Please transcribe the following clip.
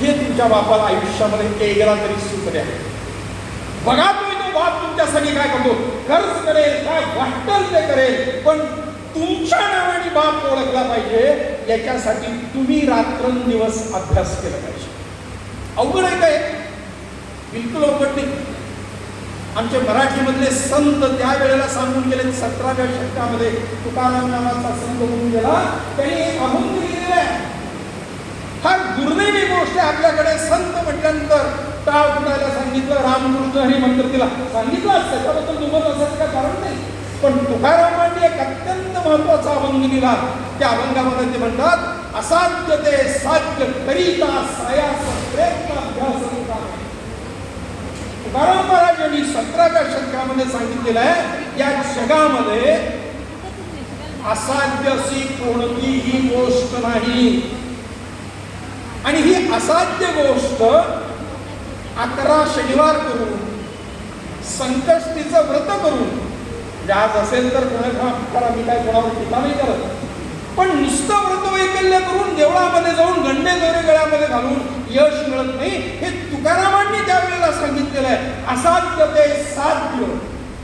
हे तुमच्या बापाला आयुष्यामध्ये एकदा तरी सुचले आहे. बघा तुम्ही तो बाप तुमच्यासाठी काय करतो, खर्च करेल, काय वाटेल ते करेल, पण तुमच्या नावाने बाप ओळखला पाहिजे याच्यासाठी तुम्ही रात्रंदिवस अभ्यास केला पाहिजे. अवघड आहे काय? बिलकुल अवघड नाही. आमचे मराठीमधले संत त्यावेळेला सांगून गेले. 17व्या शतकामध्ये तुकाराम नावाचा संत होऊन गेला, त्यांनी अभंग लिहिलेला आहे. हा दुर्दैवी गोष्ट आहे आपल्याकडे. संत म्हटल्यानंतर टाळ फुटायला सांगितलं, रामकृष्ण हरी मंत्र तिला सांगितलं असतं, त्याबद्दल दुमत असायचं काय कारण नाही. पण तुकारामांनी एक अत्यंत महत्वाचा अभंग लिहिला. त्या अभंगामध्ये ते म्हणतात, असाध्य ते साध्य करिता सायास प्रयत्न अभ्यास. तुकाराम महाराज यांनी 17व्या शतकामध्ये सांगितलेलं आहे, या जगामध्ये असाध्य अशी कोणतीही गोष्ट नाही. आणि ही असाध्य गोष्ट 11 शनिवार करून, संकष्टीचं व्रत करून, आज असेल तर कोणाला मी काय कोणावर टीका नाही करत, पण नुसतं व्रत वैकल्य करून देवळामध्ये जाऊन गंडे दोरे गळ्यामध्ये घालून यश मिळत नाही. हे तुकारामांनी त्यावेळेला सांगितलेलं आहे. असाध्य ते साध्य